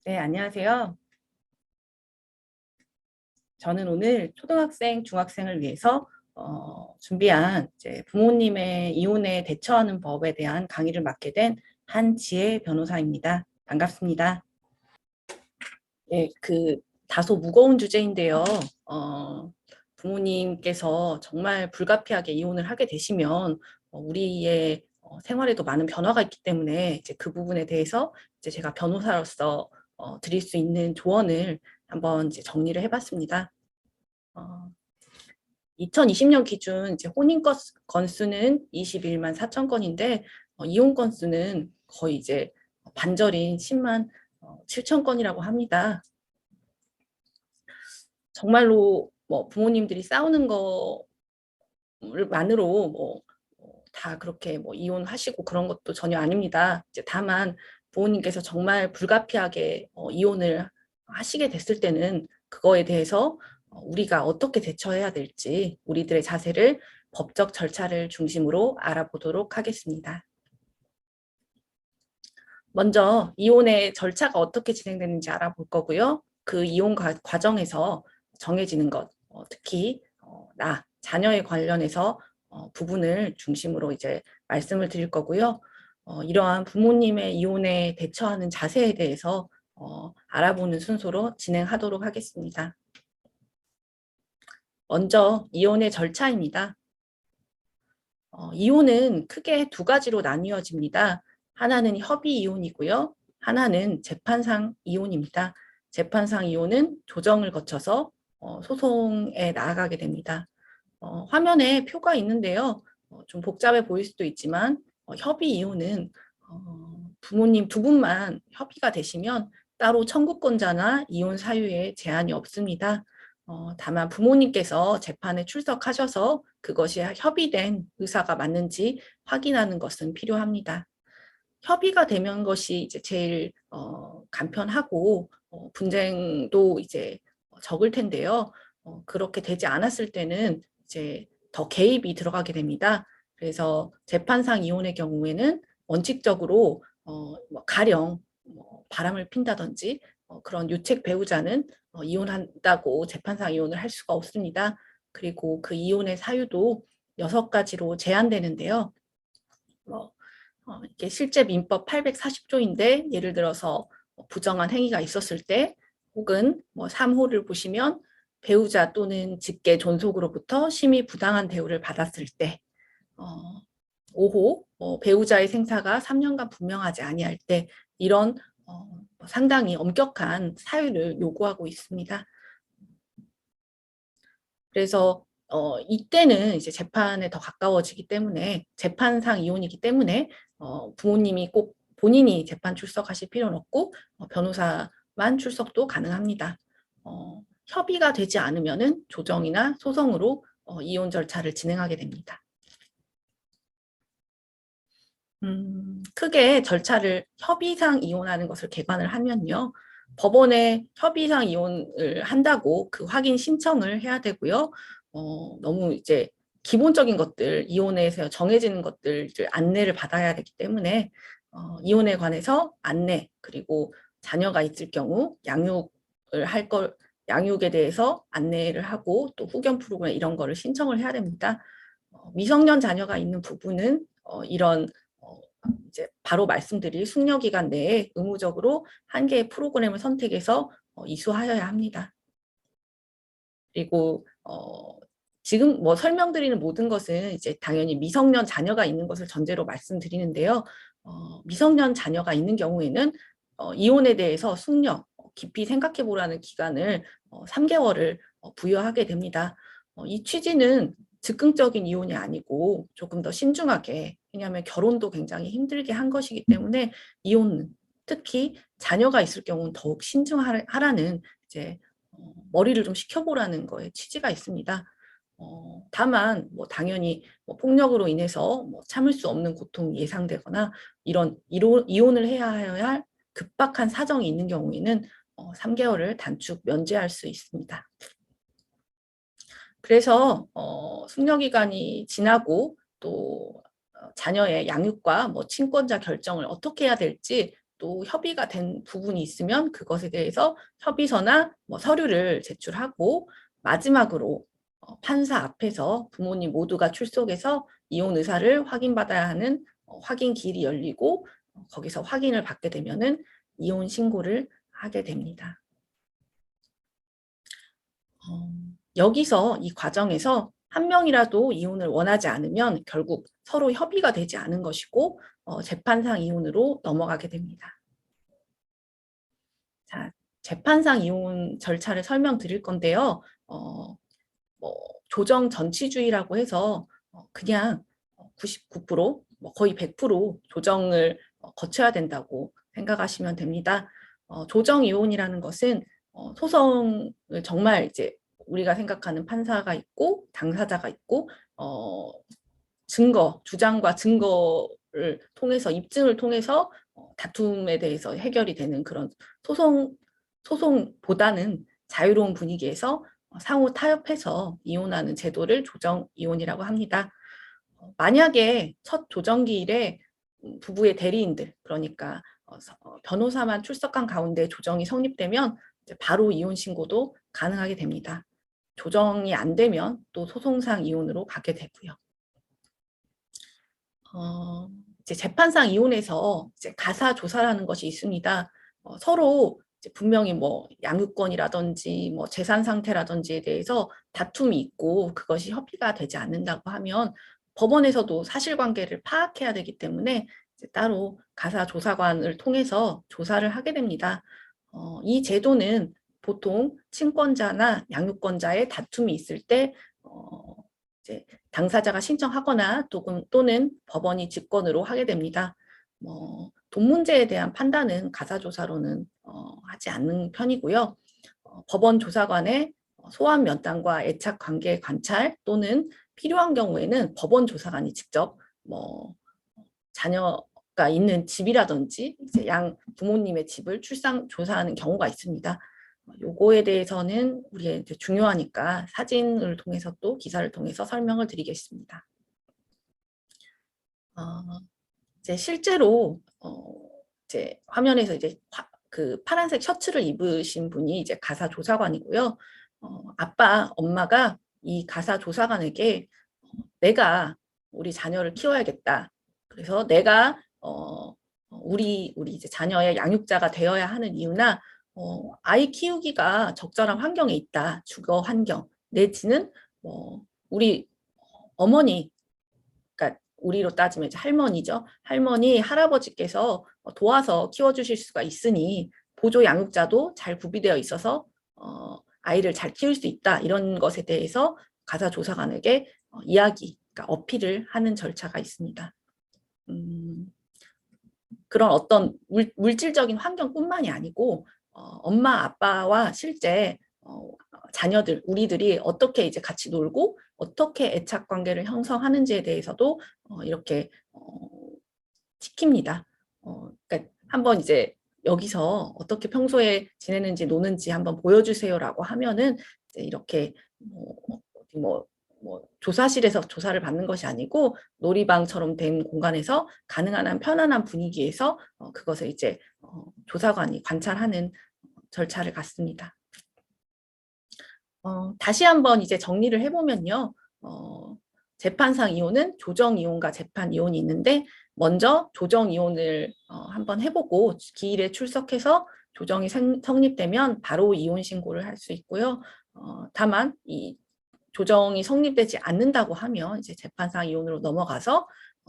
네, 안녕하세요. 저는 오늘 초등학생, 중학생을 위해서 준비한 이제 부모님의 이혼에 대처하는 법에 대한 강의를 맡게 된 한지혜 변호사입니다. 반갑습니다. 예, 다소 무거운 주제인데요. 부모님께서 정말 불가피하게 이혼을 하게 되시면 우리의 생활에도 많은 변화가 있기 때문에 이제 그 부분에 대해서 이제 제가 변호사로서 드릴 수 있는 조언을 한번 이제 정리를 해봤습니다. 어, 2020년 기준 이제 건수는 21만 4천 건인데 이혼 건수는 거의 이제 반절인 10만 7천 건이라고 합니다. 정말로 뭐 부모님들이 싸우는 거만으로 뭐 다 그렇게 뭐 이혼하시고 그런 것도 전혀 아닙니다. 이제 다만 부모님께서 정말 불가피하게 이혼을 하시게 됐을 때는 그거에 대해서 우리가 어떻게 대처해야 될지 우리들의 자세를 법적 절차를 중심으로 알아보도록 하겠습니다. 먼저 이혼의 절차가 어떻게 진행되는지 알아볼 거고요. 그 이혼 과정에서 정해지는 것, 특히 자녀에 관련해서 부분을 중심으로 이제 말씀을 드릴 거고요. 이러한 부모님의 이혼에 대처하는 자세에 대해서 알아보는 순서로 진행하도록 하겠습니다. 먼저 이혼의 절차입니다. 이혼은 크게 두 가지로 나뉘어집니다. 하나는 협의 이혼이고요. 하나는 재판상 이혼입니다. 재판상 이혼은 조정을 거쳐서 소송에 나아가게 됩니다. 화면에 표가 있는데요. 좀 복잡해 보일 수도 있지만 협의 이혼은 부모님 두 분만 협의가 되시면 따로 청구권자나 이혼 사유에 제한이 없습니다. 다만 부모님께서 재판에 출석하셔서 그것이 협의된 의사가 맞는지 확인하는 것은 필요합니다. 협의가 되면 것이 이제 제일 간편하고 분쟁도 이제 적을 텐데요. 그렇게 되지 않았을 때는 이제 더 개입이 들어가게 됩니다. 그래서 재판상 이혼의 경우에는 원칙적으로 뭐 가령 바람을 핀다든지 그런 유책 배우자는 이혼한다고 재판상 이혼을 할 수가 없습니다. 그리고 그 이혼의 사유도 6가지로 제한되는데요. 이게 실제 민법 840조인데 예를 들어서 부정한 행위가 있었을 때 혹은 뭐 3호를 보시면 배우자 또는 직계 존속으로부터 심히 부당한 대우를 받았을 때 5호 배우자의 생사가 3년간 분명하지 아니할 때 이런 상당히 엄격한 사유를 요구하고 있습니다. 그래서 이때는 이제 재판에 더 가까워지기 때문에 재판상 이혼이기 때문에 부모님이 꼭 본인이 재판 출석하실 필요는 없고 변호사만 출석도 가능합니다. 협의가 되지 않으면은 조정이나 소송으로 이혼 절차를 진행하게 됩니다. 크게 절차를 협의상 이혼하는 것을 개관을 하면요. 법원에 협의상 이혼을 한다고 그 확인 신청을 해야 되고요. 너무 이제 기본적인 것들, 이혼에서 정해지는 것들 안내를 받아야 되기 때문에 이혼에 관해서 안내, 그리고 자녀가 있을 경우 양육에 대해서 안내를 하고 또 후견 프로그램 이런 거를 신청을 해야 됩니다. 미성년 자녀가 있는 부부는 이런 이제 바로 말씀드릴 숙려 기간 내에 의무적으로 한 개의 프로그램을 선택해서 이수하여야 합니다. 그리고 지금 뭐 설명드리는 모든 것은 이제 당연히 미성년 자녀가 있는 것을 전제로 말씀드리는데요. 미성년 자녀가 있는 경우에는 이혼에 대해서 숙려, 깊이 생각해 보라는 기간을 3개월을 부여하게 됩니다. 이 취지는 즉흥적인 이혼이 아니고 조금 더 신중하게, 왜냐하면 결혼도 굉장히 힘들게 한 것이기 때문에 이혼은 특히 자녀가 있을 경우는 더욱 신중하라는 이제 머리를 좀 식혀보라는 거에 취지가 있습니다. 다만 뭐 당연히 뭐 폭력으로 인해서 뭐 참을 수 없는 고통이 예상되거나 이런 이혼을 해야 할 급박한 사정이 있는 경우에는 3개월을 단축 면제할 수 있습니다. 그래서 숙려 기간이 지나고 또 자녀의 양육과 뭐 친권자 결정을 어떻게 해야 될지 또 협의가 된 부분이 있으면 그것에 대해서 협의서나 뭐 서류를 제출하고 마지막으로 판사 앞에서 부모님 모두가 출석해서 이혼 의사를 확인받아야 하는 확인 기일이 열리고 거기서 확인을 받게 되면은 이혼 신고를 하게 됩니다. 여기서 이 과정에서 한 명이라도 이혼을 원하지 않으면 결국 서로 협의가 되지 않은 것이고 재판상 이혼으로 넘어가게 됩니다. 자, 재판상 이혼 절차를 설명드릴 건데요. 뭐 조정 전치주의라고 해서 그냥 99%, 뭐 거의 100% 조정을 거쳐야 된다고 생각하시면 됩니다. 조정 이혼이라는 것은 소송을 정말 이제 우리가 생각하는 판사가 있고 당사자가 있고 주장과 증거를 통해서 입증을 통해서 다툼에 대해서 해결이 되는 그런 소송보다는 자유로운 분위기에서 상호 타협해서 이혼하는 제도를 조정 이혼이라고 합니다. 만약에 첫 조정기일에 부부의 대리인들, 그러니까 변호사만 출석한 가운데 조정이 성립되면 바로 이혼 신고도 가능하게 됩니다. 조정이 안 되면 또 소송상 이혼으로 가게 되고요. 이제 재판상 이혼에서 이제 가사 조사라는 것이 있습니다. 서로 이제 분명히 뭐 양육권이라든지 뭐 재산 상태라든지에 대해서 다툼이 있고 그것이 협의가 되지 않는다고 하면 법원에서도 사실관계를 파악해야 되기 때문에 이제 따로 가사 조사관을 통해서 조사를 하게 됩니다. 이 제도는 보통 친권자나 양육권자의 다툼이 있을 때 이제 당사자가 신청하거나 또는 법원이 직권으로 하게 됩니다. 돈 문제에 대한 판단은 가사조사로는 하지 않는 편이고요. 법원 조사관의 소환 면담과 애착 관계 관찰 또는 필요한 경우에는 법원 조사관이 직접 자녀가 있는 집이라든지 이제 양 부모님의 집을 출상 조사하는 경우가 있습니다. 요거에 대해서는 우리 이제 중요하니까 사진을 통해서 또 기사를 통해서 설명을 드리겠습니다. 이제 실제로 이제 화면에서 이제 그 파란색 셔츠를 입으신 분이 이제 가사 조사관이고요. 아빠, 엄마가 이 가사 조사관에게 내가 우리 자녀를 키워야겠다. 그래서 내가 우리 이제 자녀의 양육자가 되어야 하는 이유나 아이 키우기가 적절한 환경에 있다. 주거 환경 내지는 우리 어머니, 그러니까 우리로 따지면 이제 할머니죠. 할머니, 할아버지께서 도와서 키워주실 수가 있으니 보조 양육자도 잘 구비되어 있어서 아이를 잘 키울 수 있다. 이런 것에 대해서 가사 조사관에게 이야기, 그러니까 어필을 하는 절차가 있습니다. 그런 어떤 물질적인 환경뿐만이 아니고 엄마 아빠와 실제 자녀들 우리들이 어떻게 이제 같이 놀고 어떻게 애착 관계를 형성하는지에 대해서도 이렇게 지킵니다. 그러니까 한번 이제 여기서 어떻게 평소에 지내는지 노는지 한번 보여주세요라고 하면은 이제 이렇게 뭐 조사실에서 조사를 받는 것이 아니고 놀이방처럼 된 공간에서 가능한 한 편안한 분위기에서 그것을 이제 조사관이 관찰하는 절차를 갖습니다. 다시 한번 이제 정리를 해보면요. 재판상 이혼은 조정 이혼과 재판 이혼이 있는데 먼저 조정 이혼을 한번 해보고 기일에 출석해서 조정이 성립되면 바로 이혼 신고를 할 수 있고요. 다만 이 조정이 성립되지 않는다고 하면 이제 재판상 이혼으로 넘어가서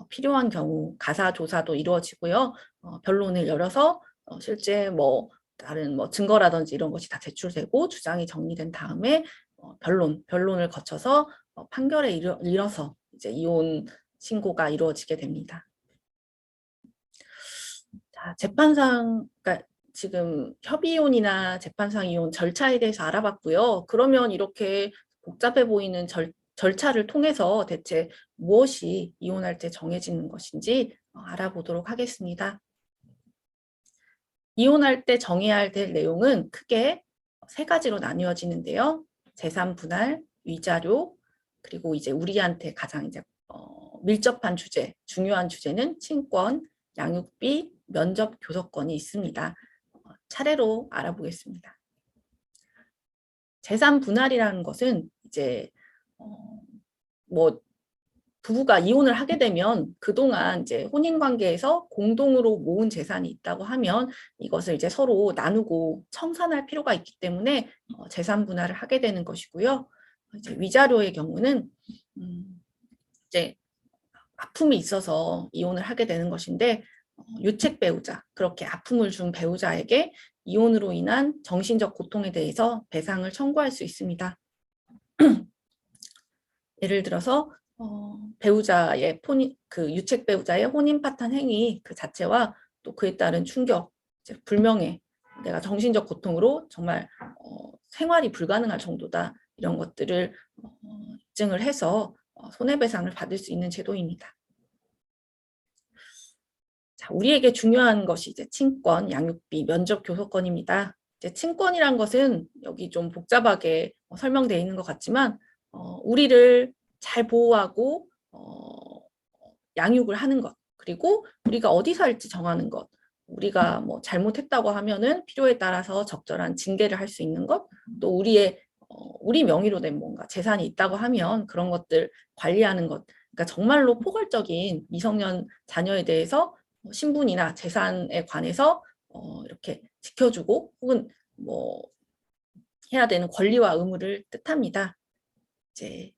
필요한 경우 가사 조사도 이루어지고요. 변론을 열어서 실제 다른 증거라든지 이런 것이 다 제출되고 주장이 정리된 다음에 변론을 거쳐서 판결에 이뤄서 이제 이혼 신고가 이루어지게 됩니다. 자, 재판상, 그러니까 지금 협의이혼이나 재판상 이혼 절차에 대해서 알아봤고요. 그러면 이렇게 복잡해 보이는 절차를 통해서 대체 무엇이 이혼할 때 정해지는 것인지 알아보도록 하겠습니다. 이혼할 때 정해야 될 내용은 크게 세 가지로 나뉘어지는데요. 재산 분할, 위자료, 그리고 이제 우리한테 가장 이제 밀접한 주제, 중요한 주제는 친권, 양육비, 면접 교섭권이 있습니다. 차례로 알아보겠습니다. 재산 분할이라는 것은 이제 뭐 부부가 이혼을 하게 되면 그동안 이제 혼인 관계에서 공동으로 모은 재산이 있다고 하면 이것을 이제 서로 나누고 청산할 필요가 있기 때문에 재산 분할을 하게 되는 것이고요. 이제 위자료의 경우는 이제 아픔이 있어서 이혼을 하게 되는 것인데 유책 배우자, 그렇게 아픔을 준 배우자에게 이혼으로 인한 정신적 고통에 대해서 배상을 청구할 수 있습니다. 예를 들어서 배우자의 그 유책 배우자의 혼인 파탄 행위 그 자체와 또 그에 따른 충격, 불명예, 내가 정신적 고통으로 정말 생활이 불가능할 정도다, 이런 것들을 입증을 해서 손해배상을 받을 수 있는 제도입니다. 자, 우리에게 중요한 것이 이제 친권, 양육비, 면접 교섭권입니다. 이제 친권이란 것은 여기 좀 복잡하게 설명되어 있는 것 같지만 우리를 잘 보호하고 양육을 하는 것, 그리고 우리가 어디 살지 정하는 것, 우리가 뭐 잘못했다고 하면은 필요에 따라서 적절한 징계를 할 수 있는 것, 또 우리 명의로 된 뭔가 재산이 있다고 하면 그런 것들 관리하는 것, 그러니까 정말로 포괄적인 미성년 자녀에 대해서 신분이나 재산에 관해서 이렇게 지켜주고 혹은 뭐 해야 되는 권리와 의무를 뜻합니다. 이제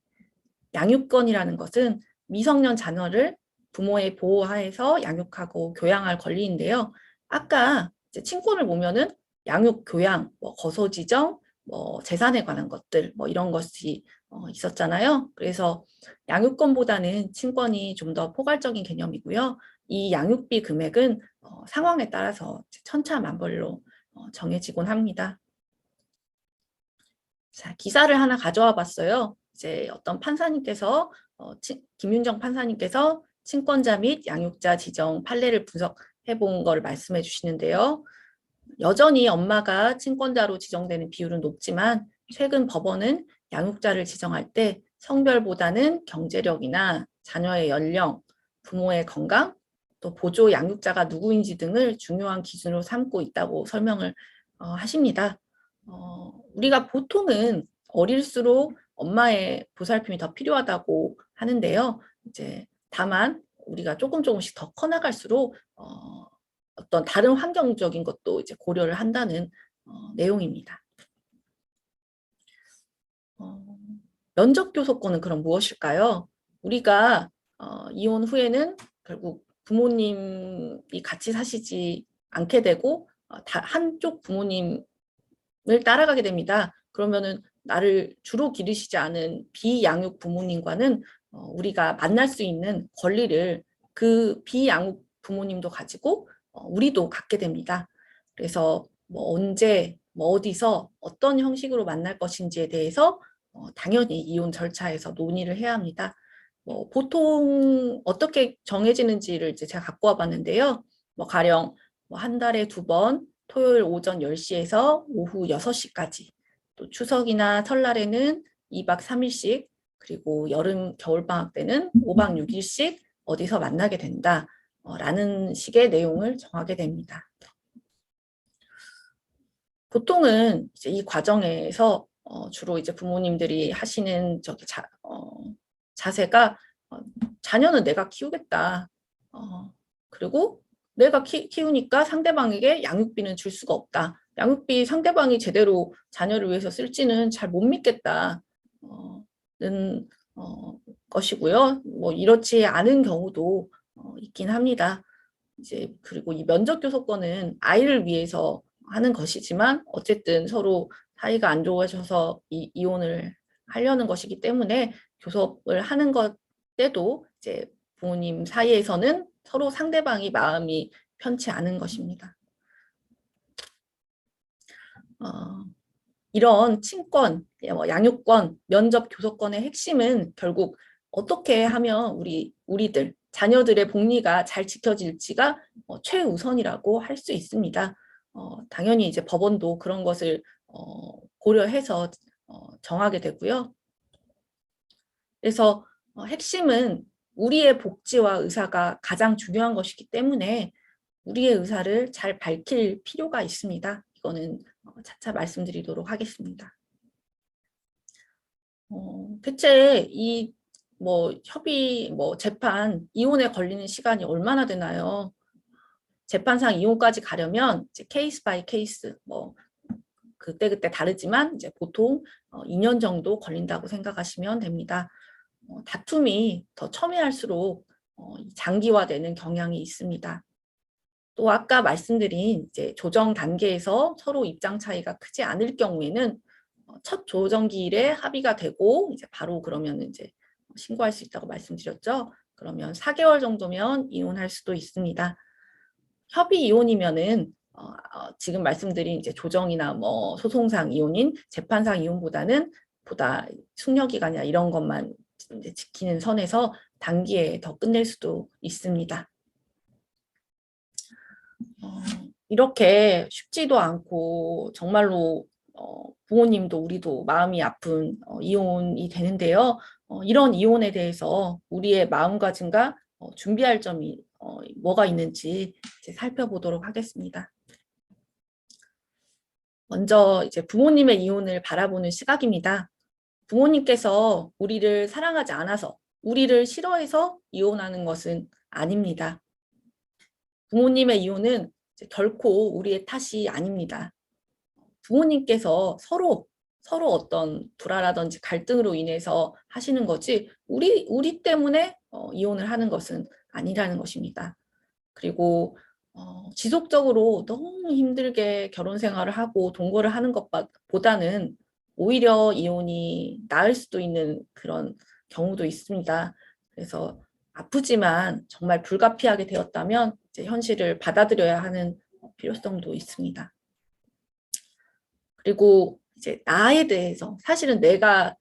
양육권이라는 것은 미성년 자녀를 부모의 보호하에서 양육하고 교양할 권리인데요. 아까 이제 친권을 보면은 양육, 교양, 뭐 거소 지정, 뭐 재산에 관한 것들, 뭐 이런 것이 있었잖아요. 그래서 양육권보다는 친권이 좀 더 포괄적인 개념이고요. 이 양육비 금액은 상황에 따라서 천차만별로 정해지곤 합니다. 자, 기사를 하나 가져와 봤어요. 이제 어떤 판사님께서 김윤정 판사님께서 친권자 및 양육자 지정 판례를 분석해 본 걸 말씀해 주시는데요. 여전히 엄마가 친권자로 지정되는 비율은 높지만 최근 법원은 양육자를 지정할 때 성별보다는 경제력이나 자녀의 연령, 부모의 건강, 또 보조 양육자가 누구인지 등을 중요한 기준으로 삼고 있다고 설명을 하십니다. 우리가 보통은 어릴수록 엄마의 보살핌이 더 필요하다고 하는데요. 이제 다만 우리가 조금씩 더 커나갈수록 어떤 다른 환경적인 것도 이제 고려를 한다는 내용입니다. 면접 교섭권은 그럼 무엇일까요? 우리가 이혼 후에는 결국 부모님이 같이 사시지 않게 되고 한쪽 부모님을 따라가게 됩니다. 그러면은 나를 주로 기르시지 않은 비양육 부모님과는 우리가 만날 수 있는 권리를 그 비양육 부모님도 가지고 우리도 갖게 됩니다. 그래서 뭐 언제, 뭐 어디서 어떤 형식으로 만날 것인지에 대해서 당연히 이혼 절차에서 논의를 해야 합니다. 뭐 보통 어떻게 정해지는지를 이제 제가 갖고 와봤는데요. 뭐 가령 뭐 한 달에 2번, 토요일 오전 10시에서 오후 6시까지, 또 추석이나 설날에는 2박 3일씩, 그리고 여름 겨울방학 때는 5박 6일씩 어디서 만나게 된다 라는 식의 내용을 정하게 됩니다. 보통은 이제 이 과정에서 주로 이제 부모님들이 하시는 자세가 자녀는 내가 키우겠다. 그리고 내가 키우니까 상대방에게 양육비는 줄 수가 없다. 양육비 상대방이 제대로 자녀를 위해서 쓸지는 잘 못 믿겠다는 것이고요. 뭐 이렇지 않은 경우도 있긴 합니다. 이제 그리고 이 면접 교섭권은 아이를 위해서 하는 것이지만 어쨌든 서로 사이가 안 좋아져서 이혼을 하려는 것이기 때문에 교섭을 하는 것 때도 이제 부모님 사이에서는 서로 상대방이 마음이 편치 않은 것입니다. 이런 친권, 양육권, 면접 교섭권의 핵심은 결국 어떻게 하면 우리들 자녀들의 복리가 잘 지켜질지가 최우선이라고 할 수 있습니다. 당연히 이제 법원도 그런 것을 고려해서 정하게 되고요. 그래서 핵심은 우리의 복지와 의사가 가장 중요한 것이기 때문에 우리의 의사를 잘 밝힐 필요가 있습니다. 이거는 차차 말씀드리도록 하겠습니다. 대체 이 협의, 재판, 이혼에 걸리는 시간이 얼마나 되나요? 재판상 이혼까지 가려면 이제 케이스 바이 케이스, 그때그때 다르지만 이제 보통 2년 정도 걸린다고 생각하시면 됩니다. 다툼이 더 첨예할수록 장기화되는 경향이 있습니다. 또 아까 말씀드린 이제 조정 단계에서 서로 입장 차이가 크지 않을 경우에는 첫 조정기일에 합의가 되고 이제 바로 그러면 이제 신고할 수 있다고 말씀드렸죠. 그러면 4개월 정도면 이혼할 수도 있습니다. 협의 이혼이면은 지금 말씀드린 이제 조정이나 소송상 이혼인 재판상 이혼보다는 보다 숙려 기간이나 이런 것만 이제 지키는 선에서 단기에 더 끝낼 수도 있습니다. 이렇게 쉽지도 않고 정말로 부모님도 우리도 마음이 아픈 이혼이 되는데요. 이런 이혼에 대해서 우리의 마음가짐과 준비할 점이 뭐가 있는지 이제 살펴보도록 하겠습니다. 먼저 이제 부모님의 이혼을 바라보는 시각입니다. 부모님께서 우리를 사랑하지 않아서, 우리를 싫어해서 이혼하는 것은 아닙니다. 부모님의 이혼은 결코 우리의 탓이 아닙니다. 부모님께서 서로 어떤 불화라든지 갈등으로 인해서 하시는 거지 우리 때문에 이혼을 하는 것은 아니라는 것입니다. 그리고 지속적으로 너무 힘들게 결혼 생활을 하고 동거를 하는 것보다는 오히려 이혼이 나을 수도 있는 그런 경우도 있습니다. 그래서 아프지만 정말 불가피하게 되었다면 이제 현실을 받아들여야 하는 필요성도 있습니다. 그리고 이제 나에 대해서 사실은 내가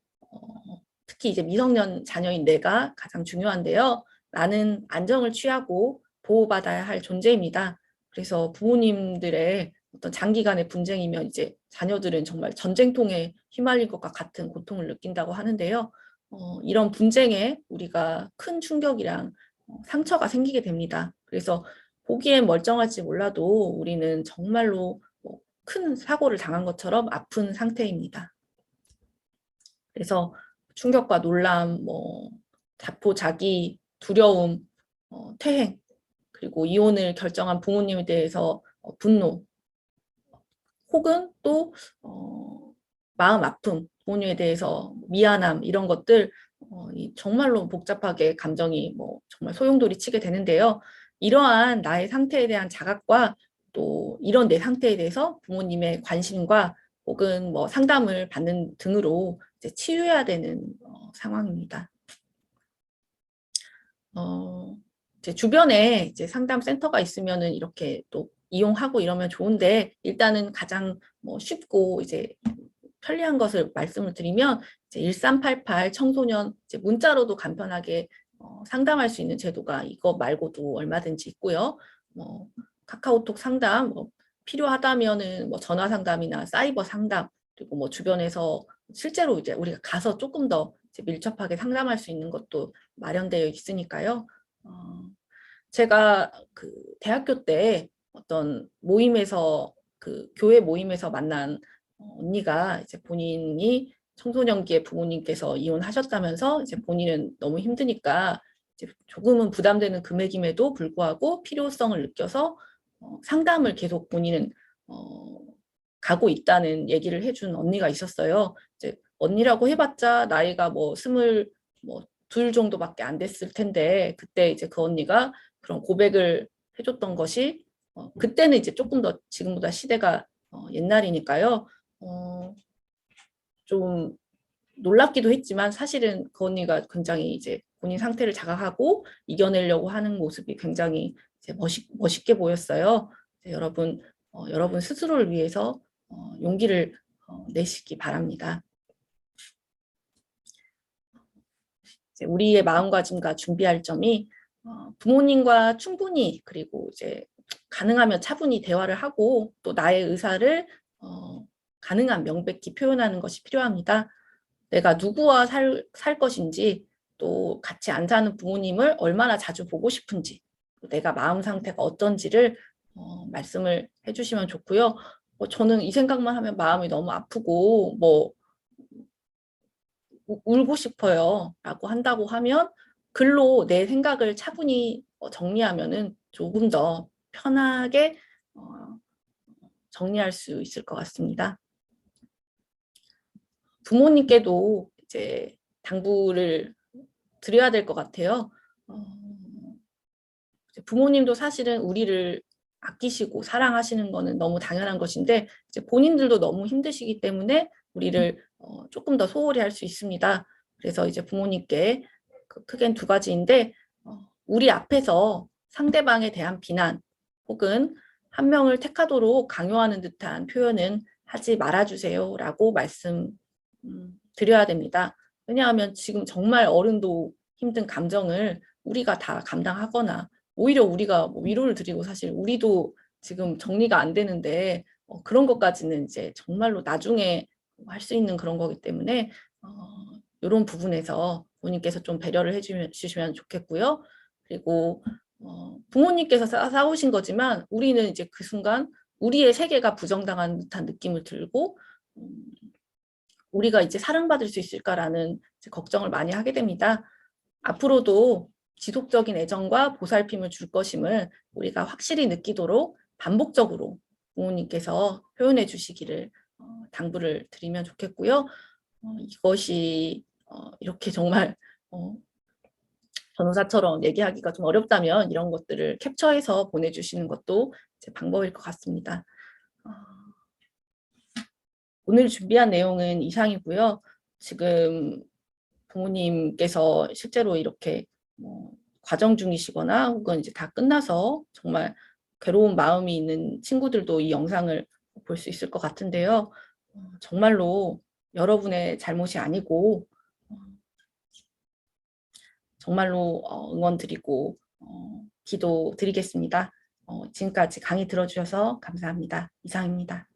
특히 이제 미성년 자녀인 내가 가장 중요한데요. 나는 안정을 취하고 보호받아야 할 존재입니다. 그래서 부모님들의 어떤 장기간의 분쟁이면 이제 자녀들은 정말 전쟁통에 휘말릴 것과 같은 고통을 느낀다고 하는데요. 이런 분쟁에 우리가 큰 충격이랑 상처가 생기게 됩니다. 그래서 보기엔 멀쩡할지 몰라도 우리는 정말로 큰 사고를 당한 것처럼 아픈 상태입니다. 그래서 충격과 놀람, 자포자기, 두려움, 퇴행, 그리고 이혼을 결정한 부모님에 대해서 분노, 혹은 또 마음 아픔, 부모님에 대해서 미안함 이런 것들 정말로 복잡하게 감정이 정말 소용돌이 치게 되는데요. 이러한 나의 상태에 대한 자각과 또 이런 내 상태에 대해서 부모님의 관심과 혹은 상담을 받는 등으로 이제 치유해야 되는 상황입니다. 제 주변에 이제 상담 센터가 있으면은 이렇게 또 이용하고 이러면 좋은데 일단은 가장 쉽고 이제 편리한 것을 말씀을 드리면 이제 1388 청소년 이제 문자로도 간편하게 상담할 수 있는 제도가 이거 말고도 얼마든지 있고요. 카카오톡 상담 필요하다면은 전화 상담이나 사이버 상담 그리고 주변에서 실제로 이제 우리가 가서 조금 더 이제 밀접하게 상담할 수 있는 것도 마련되어 있으니까요. 제가 그 대학교 때 어떤 모임에서 교회 모임에서 만난 언니가 이제 본인이 청소년기에 부모님께서 이혼하셨다면서 이제 본인은 너무 힘드니까 이제 조금은 부담되는 금액임에도 불구하고 필요성을 느껴서 상담을 계속 본인은 가고 있다는 얘기를 해준 언니가 있었어요. 이제 언니라고 해봤자 나이가 22 정도밖에 안 됐을 텐데 그때 이제 그 언니가 그런 고백을 해줬던 것이 그때는 이제 조금 더 지금보다 시대가 옛날이니까요. 좀 놀랍기도 했지만 사실은 그 언니가 굉장히 이제 본인 상태를 자각하고 이겨내려고 하는 모습이 굉장히 이제 멋있게 보였어요. 여러분, 여러분 스스로를 위해서 용기를 내시기 바랍니다. 이제 우리의 마음가짐과 준비할 점이 부모님과 충분히 그리고 이제 가능하면 차분히 대화를 하고 또 나의 의사를 가능한 명백히 표현하는 것이 필요합니다. 내가 누구와 살 것인지 또 같이 안 사는 부모님을 얼마나 자주 보고 싶은지 내가 마음 상태가 어떤지를 말씀을 해주시면 좋고요. 저는 이 생각만 하면 마음이 너무 아프고 울고 싶어요 라고 한다고 하면 글로 내 생각을 차분히 정리하면은 조금 더 편하게 정리할 수 있을 것 같습니다. 부모님께도 이제 당부를 드려야 될 것 같아요. 부모님도 사실은 우리를 아끼시고 사랑하시는 거는 너무 당연한 것인데 이제 본인들도 너무 힘드시기 때문에 우리를 조금 더 소홀히 할 수 있습니다. 그래서 이제 부모님께 크게는 두 가지인데 우리 앞에서 상대방에 대한 비난 혹은 한 명을 택하도록 강요하는 듯한 표현은 하지 말아주세요 라고 말씀 드려야 됩니다. 왜냐하면 지금 정말 어른도 힘든 감정을 우리가 다 감당하거나 오히려 우리가 뭐 위로를 드리고 사실 우리도 지금 정리가 안 되는데 그런 것까지는 이제 정말로 나중에 할 수 있는 그런 거기 때문에 이런 부분에서 부모님께서 좀 배려를 해주시면 좋겠고요. 그리고 부모님께서 싸우신 거지만 우리는 이제 그 순간 우리의 세계가 부정당한 듯한 느낌을 들고 우리가 이제 사랑받을 수 있을까라는 걱정을 많이 하게 됩니다. 앞으로도 지속적인 애정과 보살핌을 줄 것임을 우리가 확실히 느끼도록 반복적으로 부모님께서 표현해 주시기를 당부를 드리면 좋겠고요. 이것이 이렇게 정말 변호사처럼 얘기하기가 좀 어렵다면 이런 것들을 캡처해서 보내주시는 것도 방법일 것 같습니다. 오늘 준비한 내용은 이상이고요. 지금 부모님께서 실제로 이렇게 과정 중이시거나 혹은 이제 다 끝나서 정말 괴로운 마음이 있는 친구들도 이 영상을 볼 수 있을 것 같은데요. 정말로 여러분의 잘못이 아니고 정말로 응원 드리고 기도 드리겠습니다. 지금까지 강의 들어주셔서 감사합니다. 이상입니다.